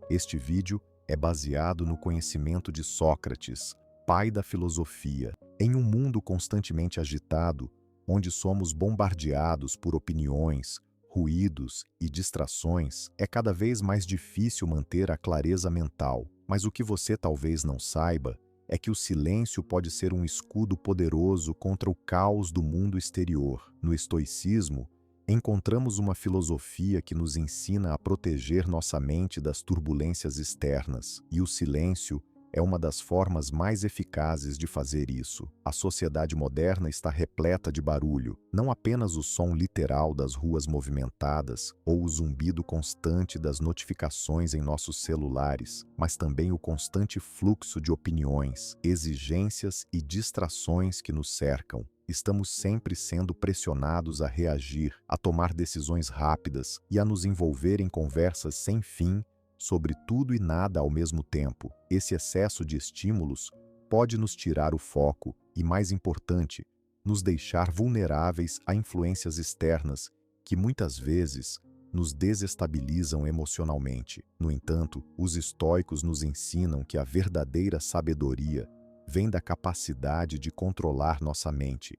Este vídeo é baseado no conhecimento de Sócrates, pai da filosofia. Em um mundo constantemente agitado, onde somos bombardeados por opiniões, ruídos e distrações, é cada vez mais difícil manter a clareza mental. Mas o que você talvez não saiba é que o silêncio pode ser um escudo poderoso contra o caos do mundo exterior. No estoicismo, encontramos uma filosofia que nos ensina a proteger nossa mente das turbulências externas, e o silêncio é uma das formas mais eficazes de fazer isso. A sociedade moderna está repleta de barulho, não apenas o som literal das ruas movimentadas ou o zumbido constante das notificações em nossos celulares, mas também o constante fluxo de opiniões, exigências e distrações que nos cercam. Estamos sempre sendo pressionados a reagir, a tomar decisões rápidas e a nos envolver em conversas sem fim sobre tudo e nada ao mesmo tempo. Esse excesso de estímulos pode nos tirar o foco e, mais importante, nos deixar vulneráveis a influências externas que muitas vezes nos desestabilizam emocionalmente. No entanto, os estoicos nos ensinam que a verdadeira sabedoria vem da capacidade de controlar nossa mente,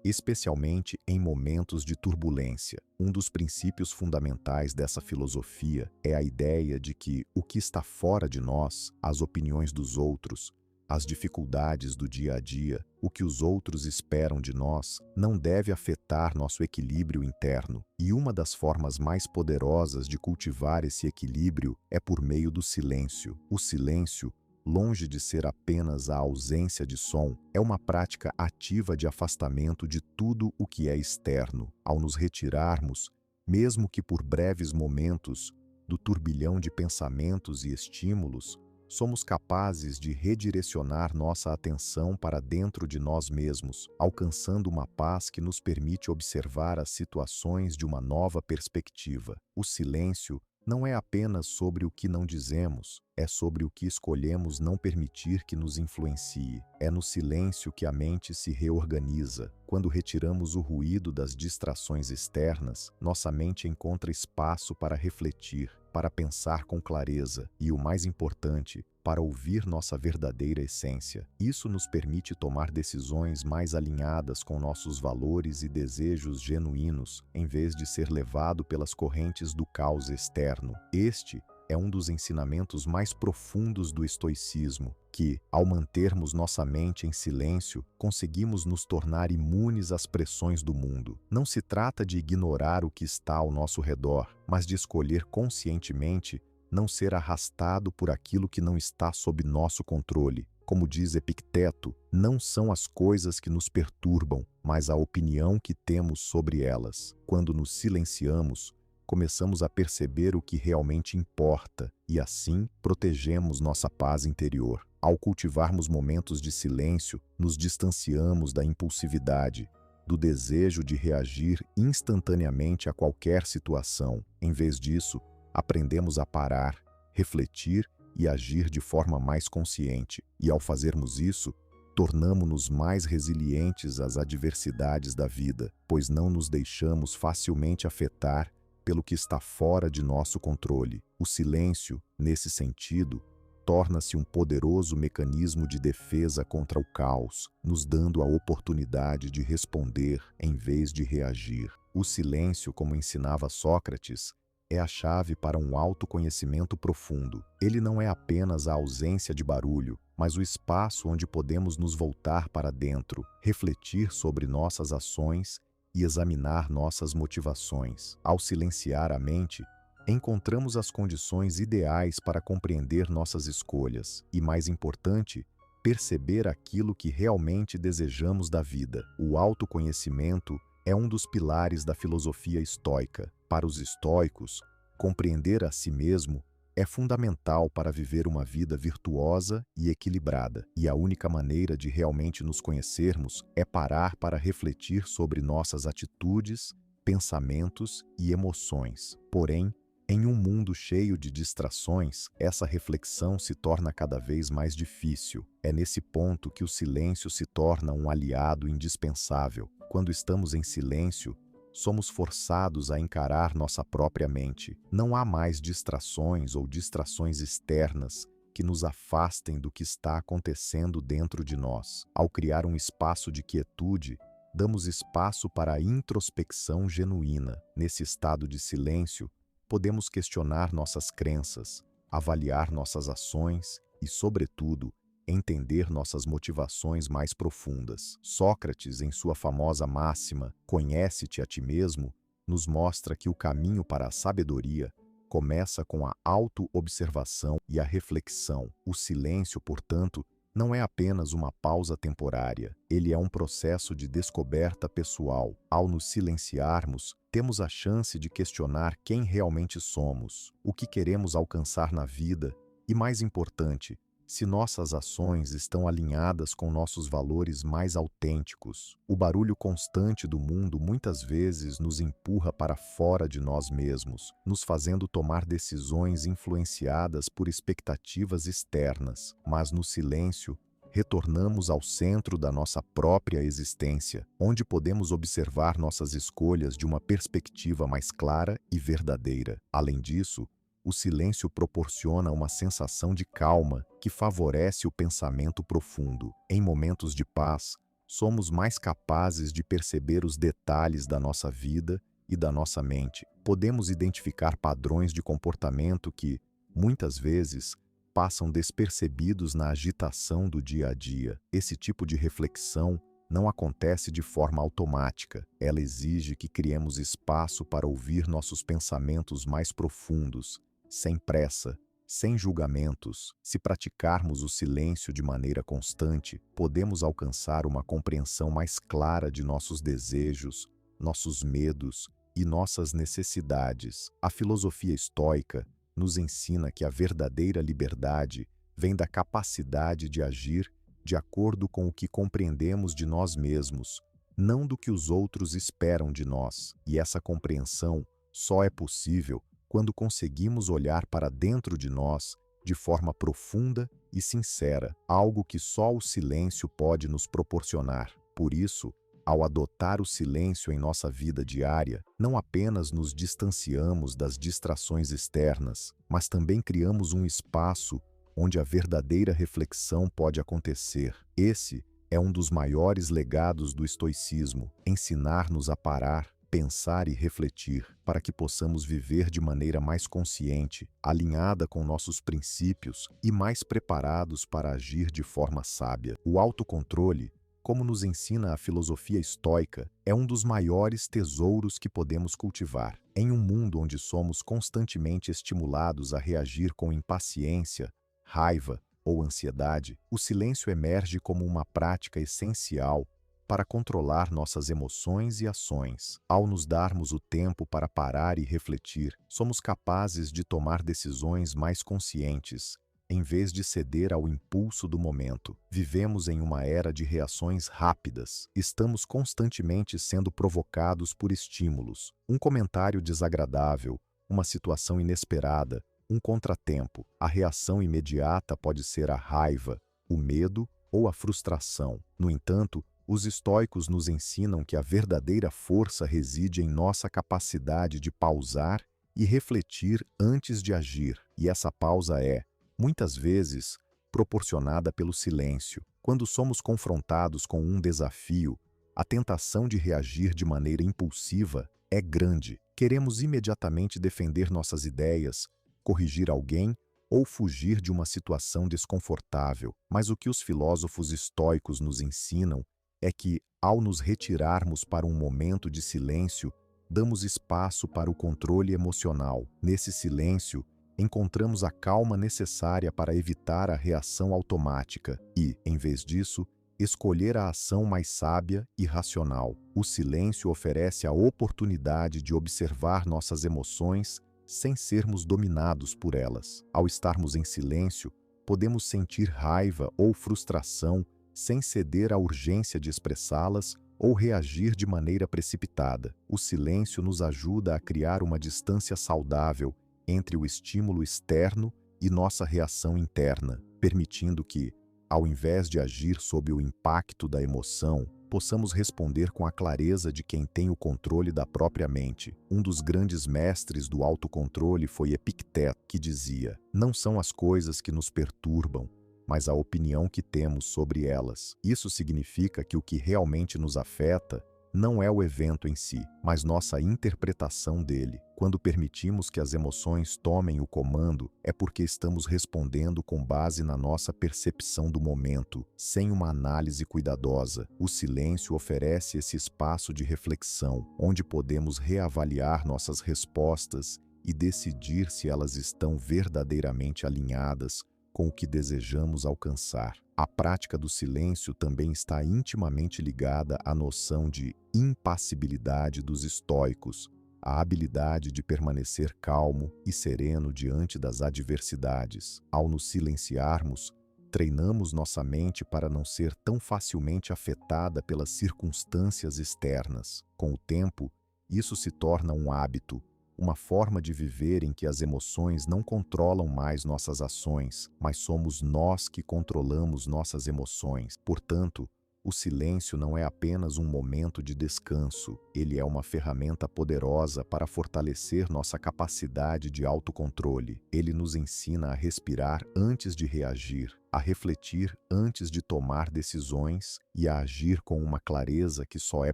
especialmente em momentos de turbulência. Um dos princípios fundamentais dessa filosofia é a ideia de que o que está fora de nós, as opiniões dos outros, as dificuldades do dia a dia, o que os outros esperam de nós, não deve afetar nosso equilíbrio interno. E uma das formas mais poderosas de cultivar esse equilíbrio é por meio do silêncio. O silêncio, longe de ser apenas a ausência de som, é uma prática ativa de afastamento de tudo o que é externo. Ao nos retirarmos, mesmo que por breves momentos, do turbilhão de pensamentos e estímulos, somos capazes de redirecionar nossa atenção para dentro de nós mesmos, alcançando uma paz que nos permite observar as situações de uma nova perspectiva. O silêncio não é apenas sobre o que não dizemos, é sobre o que escolhemos não permitir que nos influencie. É no silêncio que a mente se reorganiza. Quando retiramos o ruído das distrações externas, nossa mente encontra espaço para refletir, para pensar com clareza e, o mais importante, para ouvir nossa verdadeira essência. Isso nos permite tomar decisões mais alinhadas com nossos valores e desejos genuínos, em vez de ser levado pelas correntes do caos externo. Este é um dos ensinamentos mais profundos do estoicismo, que, ao mantermos nossa mente em silêncio, conseguimos nos tornar imunes às pressões do mundo. Não se trata de ignorar o que está ao nosso redor, mas de escolher conscientemente não ser arrastado por aquilo que não está sob nosso controle. Como diz Epicteto, não são as coisas que nos perturbam, mas a opinião que temos sobre elas. Quando nos silenciamos, começamos a perceber o que realmente importa e, assim, protegemos nossa paz interior. Ao cultivarmos momentos de silêncio, nos distanciamos da impulsividade, do desejo de reagir instantaneamente a qualquer situação. Em vez disso, aprendemos a parar, refletir e agir de forma mais consciente. E ao fazermos isso, tornamo-nos mais resilientes às adversidades da vida, pois não nos deixamos facilmente afetar pelo que está fora de nosso controle. O silêncio, nesse sentido, torna-se um poderoso mecanismo de defesa contra o caos, nos dando a oportunidade de responder em vez de reagir. O silêncio, como ensinava Sócrates, é a chave para um autoconhecimento profundo. Ele não é apenas a ausência de barulho, mas o espaço onde podemos nos voltar para dentro, refletir sobre nossas ações e examinar nossas motivações. Ao silenciar a mente, encontramos as condições ideais para compreender nossas escolhas e, mais importante, perceber aquilo que realmente desejamos da vida. O autoconhecimento é um dos pilares da filosofia estoica. Para os estoicos, compreender a si mesmo é fundamental para viver uma vida virtuosa e equilibrada. E a única maneira de realmente nos conhecermos é parar para refletir sobre nossas atitudes, pensamentos e emoções. Porém, em um mundo cheio de distrações, essa reflexão se torna cada vez mais difícil. É nesse ponto que o silêncio se torna um aliado indispensável. Quando estamos em silêncio, somos forçados a encarar nossa própria mente. Não há mais distrações ou distrações externas que nos afastem do que está acontecendo dentro de nós. Ao criar um espaço de quietude, damos espaço para a introspecção genuína. Nesse estado de silêncio, podemos questionar nossas crenças, avaliar nossas ações e, sobretudo, entender nossas motivações mais profundas. Sócrates, em sua famosa máxima "Conhece-te a ti mesmo", nos mostra que o caminho para a sabedoria começa com a auto-observação e a reflexão. O silêncio, portanto, não é apenas uma pausa temporária, ele é um processo de descoberta pessoal. Ao nos silenciarmos, temos a chance de questionar quem realmente somos, o que queremos alcançar na vida e, mais importante, se nossas ações estão alinhadas com nossos valores mais autênticos. O barulho constante do mundo muitas vezes nos empurra para fora de nós mesmos, nos fazendo tomar decisões influenciadas por expectativas externas, mas no silêncio, retornamos ao centro da nossa própria existência, onde podemos observar nossas escolhas de uma perspectiva mais clara e verdadeira. Além disso, o silêncio proporciona uma sensação de calma que favorece o pensamento profundo. Em momentos de paz, somos mais capazes de perceber os detalhes da nossa vida e da nossa mente. Podemos identificar padrões de comportamento que, muitas vezes, passam despercebidos na agitação do dia a dia. Esse tipo de reflexão não acontece de forma automática. Ela exige que criemos espaço para ouvir nossos pensamentos mais profundos, sem pressa, sem julgamentos. Se praticarmos o silêncio de maneira constante, podemos alcançar uma compreensão mais clara de nossos desejos, nossos medos e nossas necessidades. A filosofia estoica nos ensina que a verdadeira liberdade vem da capacidade de agir de acordo com o que compreendemos de nós mesmos, não do que os outros esperam de nós. E essa compreensão só é possível quando conseguimos olhar para dentro de nós de forma profunda e sincera, algo que só o silêncio pode nos proporcionar. Por isso, ao adotar o silêncio em nossa vida diária, não apenas nos distanciamos das distrações externas, mas também criamos um espaço onde a verdadeira reflexão pode acontecer. Esse é um dos maiores legados do estoicismo: ensinar-nos a parar, pensar e refletir, para que possamos viver de maneira mais consciente, alinhada com nossos princípios e mais preparados para agir de forma sábia. O autocontrole, como nos ensina a filosofia estoica, é um dos maiores tesouros que podemos cultivar. Em um mundo onde somos constantemente estimulados a reagir com impaciência, raiva ou ansiedade, o silêncio emerge como uma prática essencial para controlar nossas emoções e ações. Ao nos darmos o tempo para parar e refletir, somos capazes de tomar decisões mais conscientes, em vez de ceder ao impulso do momento. Vivemos em uma era de reações rápidas. Estamos constantemente sendo provocados por estímulos. Um comentário desagradável, uma situação inesperada, um contratempo. A reação imediata pode ser a raiva, o medo ou a frustração. No entanto, os estoicos nos ensinam que a verdadeira força reside em nossa capacidade de pausar e refletir antes de agir. E essa pausa é, muitas vezes, proporcionada pelo silêncio. Quando somos confrontados com um desafio, a tentação de reagir de maneira impulsiva é grande. Queremos imediatamente defender nossas ideias, corrigir alguém ou fugir de uma situação desconfortável. Mas o que os filósofos estoicos nos ensinam é que, ao nos retirarmos para um momento de silêncio, damos espaço para o controle emocional. Nesse silêncio, encontramos a calma necessária para evitar a reação automática e, em vez disso, escolher a ação mais sábia e racional. O silêncio oferece a oportunidade de observar nossas emoções sem sermos dominados por elas. Ao estarmos em silêncio, podemos sentir raiva ou frustração sem ceder à urgência de expressá-las ou reagir de maneira precipitada. O silêncio nos ajuda a criar uma distância saudável entre o estímulo externo e nossa reação interna, permitindo que, ao invés de agir sob o impacto da emoção, possamos responder com a clareza de quem tem o controle da própria mente. Um dos grandes mestres do autocontrole foi Epicteto, que dizia: "Não são as coisas que nos perturbam, mas a opinião que temos sobre elas." Isso significa que o que realmente nos afeta não é o evento em si, mas nossa interpretação dele. Quando permitimos que as emoções tomem o comando, é porque estamos respondendo com base na nossa percepção do momento, sem uma análise cuidadosa. O silêncio oferece esse espaço de reflexão, onde podemos reavaliar nossas respostas e decidir se elas estão verdadeiramente alinhadas com o que desejamos alcançar. A prática do silêncio também está intimamente ligada à noção de impassibilidade dos estoicos, a habilidade de permanecer calmo e sereno diante das adversidades. Ao nos silenciarmos, treinamos nossa mente para não ser tão facilmente afetada pelas circunstâncias externas. Com o tempo, isso se torna um hábito, uma forma de viver em que as emoções não controlam mais nossas ações, mas somos nós que controlamos nossas emoções. Portanto, o silêncio não é apenas um momento de descanso, ele é uma ferramenta poderosa para fortalecer nossa capacidade de autocontrole. Ele nos ensina a respirar antes de reagir, a refletir antes de tomar decisões e a agir com uma clareza que só é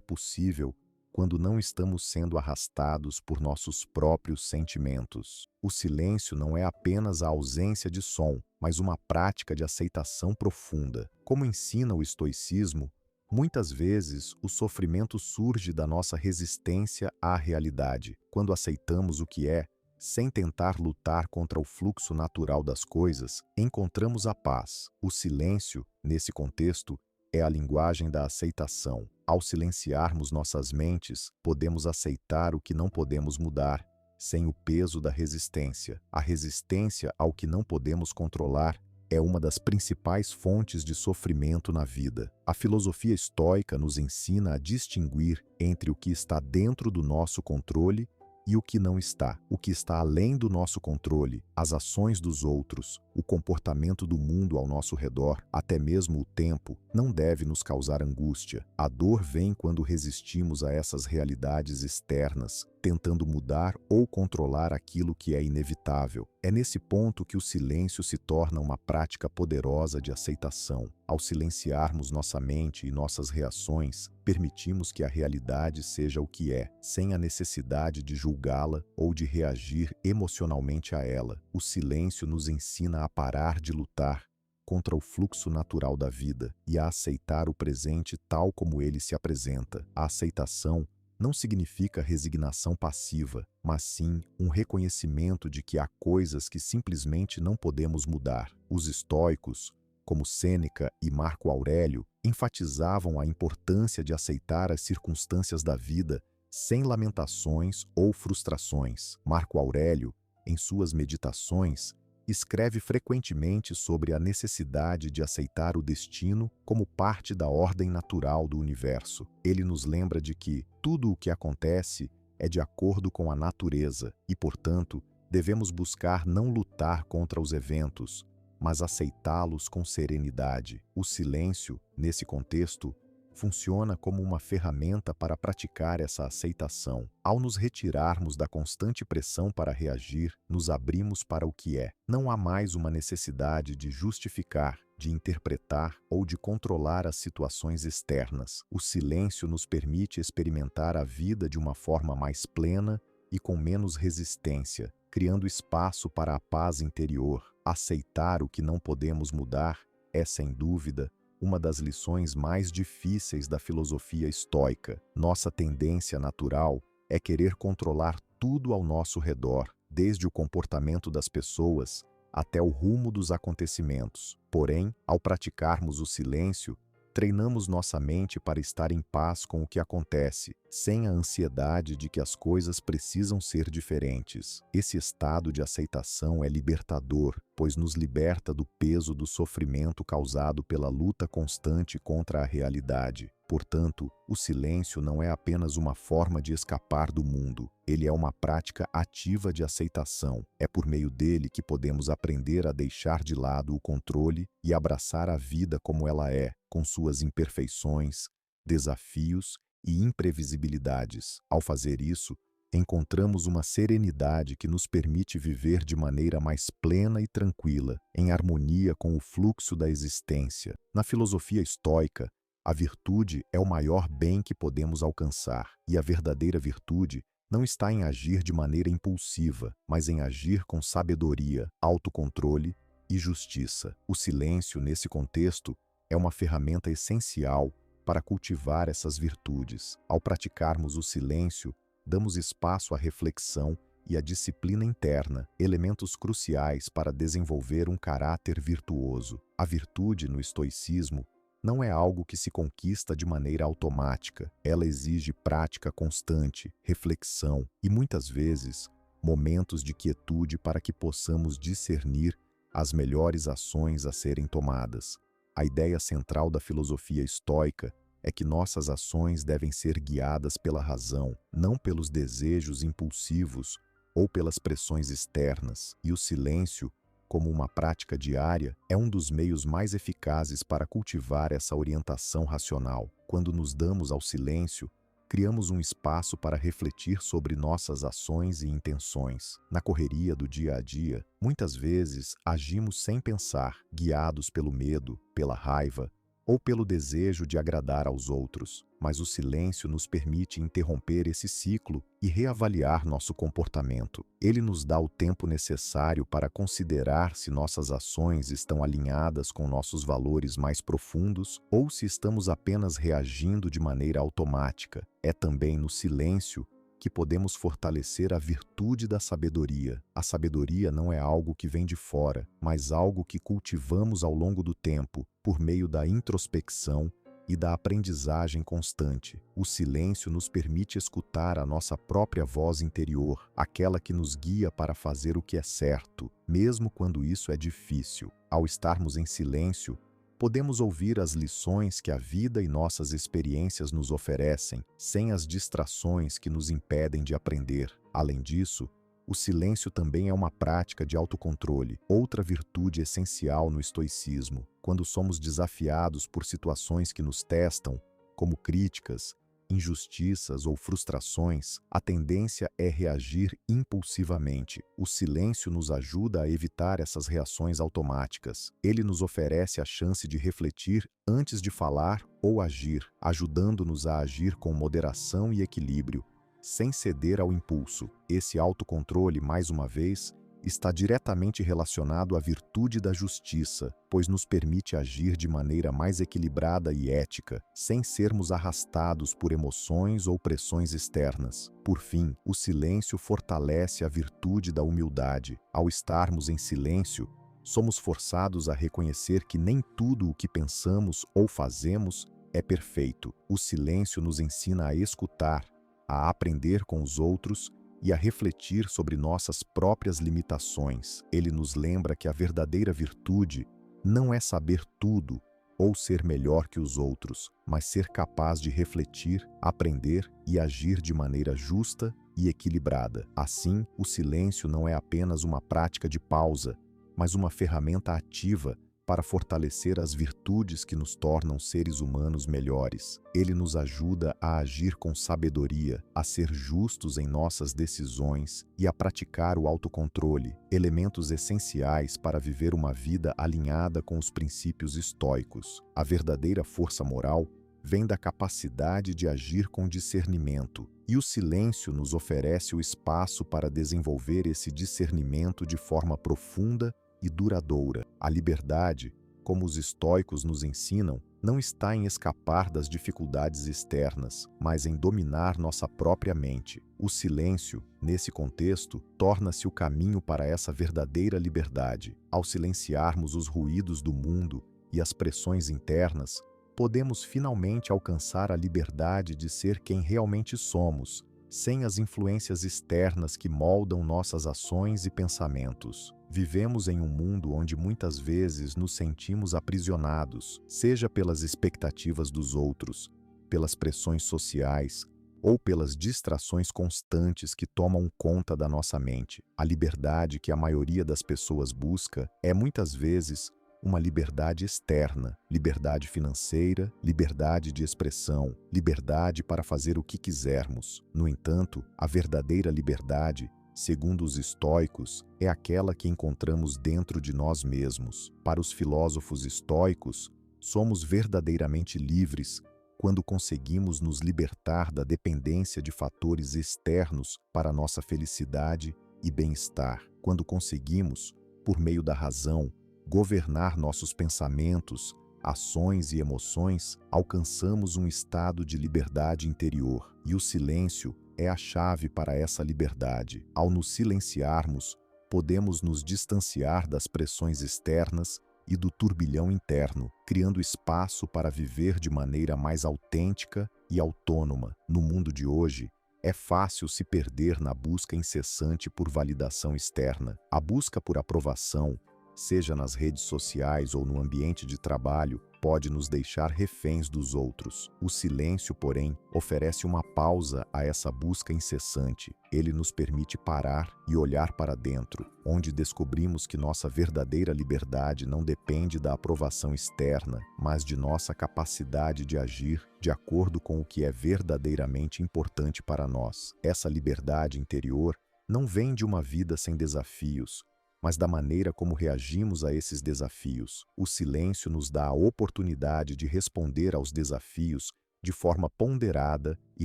possível quando não estamos sendo arrastados por nossos próprios sentimentos. O silêncio não é apenas a ausência de som, mas uma prática de aceitação profunda. Como ensina o estoicismo, muitas vezes o sofrimento surge da nossa resistência à realidade. Quando aceitamos o que é, sem tentar lutar contra o fluxo natural das coisas, encontramos a paz. O silêncio, nesse contexto, é a linguagem da aceitação. Ao silenciarmos nossas mentes, podemos aceitar o que não podemos mudar, sem o peso da resistência. A resistência ao que não podemos controlar é uma das principais fontes de sofrimento na vida. A filosofia estoica nos ensina a distinguir entre o que está dentro do nosso controle e o que não está, o que está além do nosso controle, as ações dos outros, o comportamento do mundo ao nosso redor, até mesmo o tempo, não deve nos causar angústia. A dor vem quando resistimos a essas realidades externas, tentando mudar ou controlar aquilo que é inevitável. É nesse ponto que o silêncio se torna uma prática poderosa de aceitação. Ao silenciarmos nossa mente e nossas reações, permitimos que a realidade seja o que é, sem a necessidade de julgá-la ou de reagir emocionalmente a ela. O silêncio nos ensina a parar de lutar contra o fluxo natural da vida e a aceitar o presente tal como ele se apresenta. A aceitação não significa resignação passiva, mas sim um reconhecimento de que há coisas que simplesmente não podemos mudar. Os estoicos, como Sêneca e Marco Aurélio, enfatizavam a importância de aceitar as circunstâncias da vida sem lamentações ou frustrações. Marco Aurélio, em suas meditações, escreve frequentemente sobre a necessidade de aceitar o destino como parte da ordem natural do universo. Ele nos lembra de que tudo o que acontece é de acordo com a natureza e, portanto, devemos buscar não lutar contra os eventos, mas aceitá-los com serenidade. O silêncio, nesse contexto, funciona como uma ferramenta para praticar essa aceitação. Ao nos retirarmos da constante pressão para reagir, nos abrimos para o que é. Não há mais uma necessidade de justificar, de interpretar ou de controlar as situações externas. O silêncio nos permite experimentar a vida de uma forma mais plena e com menos resistência, criando espaço para a paz interior. Aceitar o que não podemos mudar é, sem dúvida, uma das lições mais difíceis da filosofia estoica. Nossa tendência natural é querer controlar tudo ao nosso redor, desde o comportamento das pessoas até o rumo dos acontecimentos. Porém, ao praticarmos o silêncio, treinamos nossa mente para estar em paz com o que acontece, sem a ansiedade de que as coisas precisam ser diferentes. Esse estado de aceitação é libertador, pois nos liberta do peso do sofrimento causado pela luta constante contra a realidade. Portanto, o silêncio não é apenas uma forma de escapar do mundo, ele é uma prática ativa de aceitação. É por meio dele que podemos aprender a deixar de lado o controle e abraçar a vida como ela é, com suas imperfeições, desafios e imprevisibilidades. Ao fazer isso, encontramos uma serenidade que nos permite viver de maneira mais plena e tranquila, em harmonia com o fluxo da existência. Na filosofia estoica, a virtude é o maior bem que podemos alcançar, e a verdadeira virtude não está em agir de maneira impulsiva, mas em agir com sabedoria, autocontrole e justiça. O silêncio, nesse contexto, é uma ferramenta essencial para cultivar essas virtudes. Ao praticarmos o silêncio, damos espaço à reflexão e à disciplina interna, elementos cruciais para desenvolver um caráter virtuoso. A virtude no estoicismo não é algo que se conquista de maneira automática. Ela exige prática constante, reflexão e, muitas vezes, momentos de quietude para que possamos discernir as melhores ações a serem tomadas. A ideia central da filosofia estoica é que nossas ações devem ser guiadas pela razão, não pelos desejos impulsivos ou pelas pressões externas, e o silêncio, como uma prática diária, é um dos meios mais eficazes para cultivar essa orientação racional. Quando nos damos ao silêncio, criamos um espaço para refletir sobre nossas ações e intenções. Na correria do dia a dia, muitas vezes agimos sem pensar, guiados pelo medo, pela raiva ou pelo desejo de agradar aos outros. Mas o silêncio nos permite interromper esse ciclo e reavaliar nosso comportamento. Ele nos dá o tempo necessário para considerar se nossas ações estão alinhadas com nossos valores mais profundos ou se estamos apenas reagindo de maneira automática. É também no silêncio que podemos fortalecer a virtude da sabedoria. A sabedoria não é algo que vem de fora, mas algo que cultivamos ao longo do tempo, por meio da introspecção e da aprendizagem constante. O silêncio nos permite escutar a nossa própria voz interior, aquela que nos guia para fazer o que é certo, mesmo quando isso é difícil. Ao estarmos em silêncio, podemos ouvir as lições que a vida e nossas experiências nos oferecem, sem as distrações que nos impedem de aprender. Além disso, o silêncio também é uma prática de autocontrole, outra virtude essencial no estoicismo. Quando somos desafiados por situações que nos testam, como críticas, injustiças ou frustrações, a tendência é reagir impulsivamente. O silêncio nos ajuda a evitar essas reações automáticas. Ele nos oferece a chance de refletir antes de falar ou agir, ajudando-nos a agir com moderação e equilíbrio, sem ceder ao impulso. Esse autocontrole, mais uma vez, está diretamente relacionado à virtude da justiça, pois nos permite agir de maneira mais equilibrada e ética, sem sermos arrastados por emoções ou pressões externas. Por fim, o silêncio fortalece a virtude da humildade. Ao estarmos em silêncio, somos forçados a reconhecer que nem tudo o que pensamos ou fazemos é perfeito. O silêncio nos ensina a escutar, a aprender com os outros e a refletir sobre nossas próprias limitações. Ele nos lembra que a verdadeira virtude não é saber tudo ou ser melhor que os outros, mas ser capaz de refletir, aprender e agir de maneira justa e equilibrada. Assim, o silêncio não é apenas uma prática de pausa, mas uma ferramenta ativa para fortalecer as virtudes que nos tornam seres humanos melhores. Ele nos ajuda a agir com sabedoria, a ser justos em nossas decisões e a praticar o autocontrole, elementos essenciais para viver uma vida alinhada com os princípios estoicos. A verdadeira força moral vem da capacidade de agir com discernimento, e o silêncio nos oferece o espaço para desenvolver esse discernimento de forma profunda e duradoura. A liberdade, como os estoicos nos ensinam, não está em escapar das dificuldades externas, mas em dominar nossa própria mente. O silêncio, nesse contexto, torna-se o caminho para essa verdadeira liberdade. Ao silenciarmos os ruídos do mundo e as pressões internas, podemos finalmente alcançar a liberdade de ser quem realmente somos, sem as influências externas que moldam nossas ações e pensamentos. Vivemos em um mundo onde muitas vezes nos sentimos aprisionados, seja pelas expectativas dos outros, pelas pressões sociais ou pelas distrações constantes que tomam conta da nossa mente. A liberdade que a maioria das pessoas busca é muitas vezes uma liberdade externa, liberdade financeira, liberdade de expressão, liberdade para fazer o que quisermos. No entanto, a verdadeira liberdade, segundo os estoicos, é aquela que encontramos dentro de nós mesmos. Para os filósofos estoicos, somos verdadeiramente livres quando conseguimos nos libertar da dependência de fatores externos para nossa felicidade e bem-estar. Quando conseguimos, por meio da razão, governar nossos pensamentos, ações e emoções, alcançamos um estado de liberdade interior. E o silêncio é a chave para essa liberdade. Ao nos silenciarmos, podemos nos distanciar das pressões externas e do turbilhão interno, criando espaço para viver de maneira mais autêntica e autônoma. No mundo de hoje, é fácil se perder na busca incessante por validação externa. A busca por aprovação, seja nas redes sociais ou no ambiente de trabalho, pode nos deixar reféns dos outros. O silêncio, porém, oferece uma pausa a essa busca incessante. Ele nos permite parar e olhar para dentro, onde descobrimos que nossa verdadeira liberdade não depende da aprovação externa, mas de nossa capacidade de agir de acordo com o que é verdadeiramente importante para nós. Essa liberdade interior não vem de uma vida sem desafios, mas da maneira como reagimos a esses desafios. O silêncio nos dá a oportunidade de responder aos desafios de forma ponderada e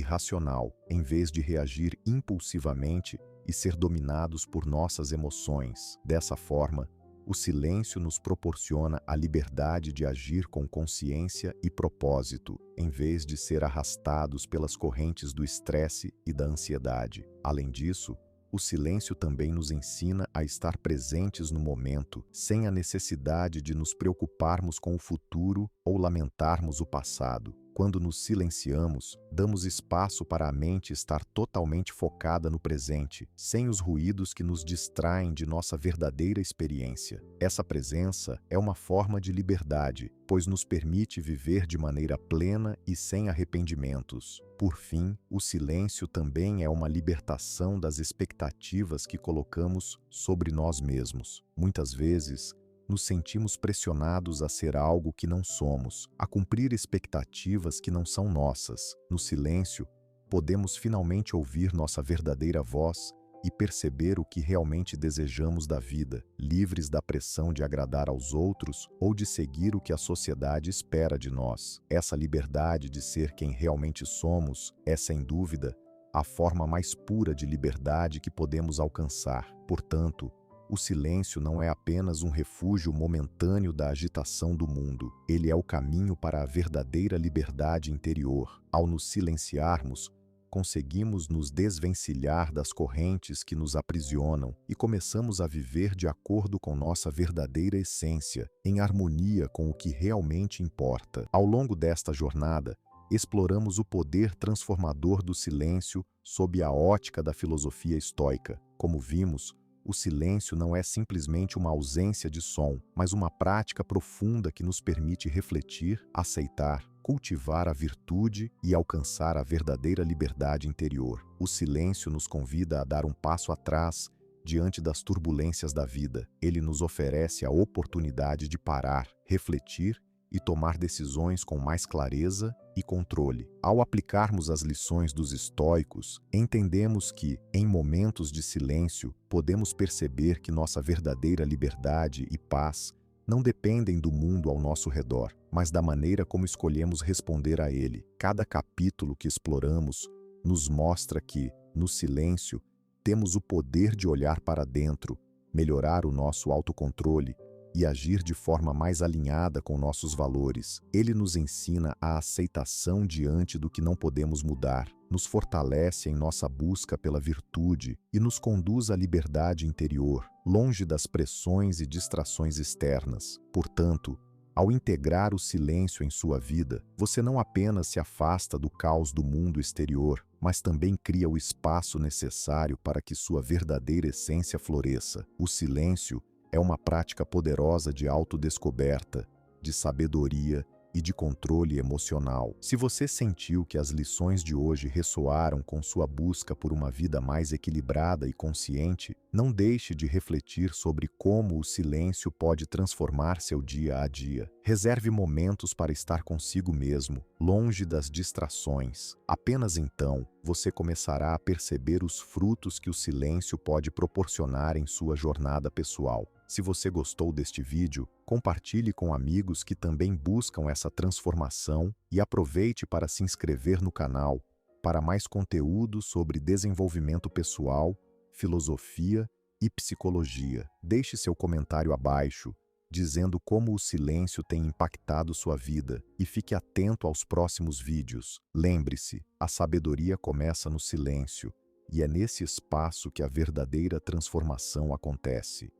racional, em vez de reagir impulsivamente e ser dominados por nossas emoções. Dessa forma, o silêncio nos proporciona a liberdade de agir com consciência e propósito, em vez de ser arrastados pelas correntes do estresse e da ansiedade. Além disso, o silêncio também nos ensina a estar presentes no momento, sem a necessidade de nos preocuparmos com o futuro ou lamentarmos o passado. Quando nos silenciamos, damos espaço para a mente estar totalmente focada no presente, sem os ruídos que nos distraem de nossa verdadeira experiência. Essa presença é uma forma de liberdade, pois nos permite viver de maneira plena e sem arrependimentos. Por fim, o silêncio também é uma libertação das expectativas que colocamos sobre nós mesmos. Muitas vezes, nos sentimos pressionados a ser algo que não somos, a cumprir expectativas que não são nossas. No silêncio, podemos finalmente ouvir nossa verdadeira voz e perceber o que realmente desejamos da vida, livres da pressão de agradar aos outros ou de seguir o que a sociedade espera de nós. Essa liberdade de ser quem realmente somos é, sem dúvida, a forma mais pura de liberdade que podemos alcançar. Portanto, o silêncio não é apenas um refúgio momentâneo da agitação do mundo. Ele é o caminho para a verdadeira liberdade interior. Ao nos silenciarmos, conseguimos nos desvencilhar das correntes que nos aprisionam e começamos a viver de acordo com nossa verdadeira essência, em harmonia com o que realmente importa. Ao longo desta jornada, exploramos o poder transformador do silêncio sob a ótica da filosofia estoica. Como vimos, o silêncio não é simplesmente uma ausência de som, mas uma prática profunda que nos permite refletir, aceitar, cultivar a virtude e alcançar a verdadeira liberdade interior. O silêncio nos convida a dar um passo atrás diante das turbulências da vida. Ele nos oferece a oportunidade de parar, refletir e tomar decisões com mais clareza e controle. Ao aplicarmos as lições dos estoicos, entendemos que, em momentos de silêncio, podemos perceber que nossa verdadeira liberdade e paz não dependem do mundo ao nosso redor, mas da maneira como escolhemos responder a ele. Cada capítulo que exploramos nos mostra que, no silêncio, temos o poder de olhar para dentro, melhorar o nosso autocontrole e agir de forma mais alinhada com nossos valores. Ele nos ensina a aceitação diante do que não podemos mudar, nos fortalece em nossa busca pela virtude e nos conduz à liberdade interior, longe das pressões e distrações externas. Portanto, ao integrar o silêncio em sua vida, você não apenas se afasta do caos do mundo exterior, mas também cria o espaço necessário para que sua verdadeira essência floresça. O silêncio é uma prática poderosa de autodescoberta, de sabedoria e de controle emocional. Se você sentiu que as lições de hoje ressoaram com sua busca por uma vida mais equilibrada e consciente, não deixe de refletir sobre como o silêncio pode transformar seu dia a dia. Reserve momentos para estar consigo mesmo, longe das distrações. Apenas então você começará a perceber os frutos que o silêncio pode proporcionar em sua jornada pessoal. Se você gostou deste vídeo, compartilhe com amigos que também buscam essa transformação e aproveite para se inscrever no canal para mais conteúdo sobre desenvolvimento pessoal, filosofia e psicologia. Deixe seu comentário abaixo, dizendo como o silêncio tem impactado sua vida e fique atento aos próximos vídeos. Lembre-se, a sabedoria começa no silêncio e é nesse espaço que a verdadeira transformação acontece.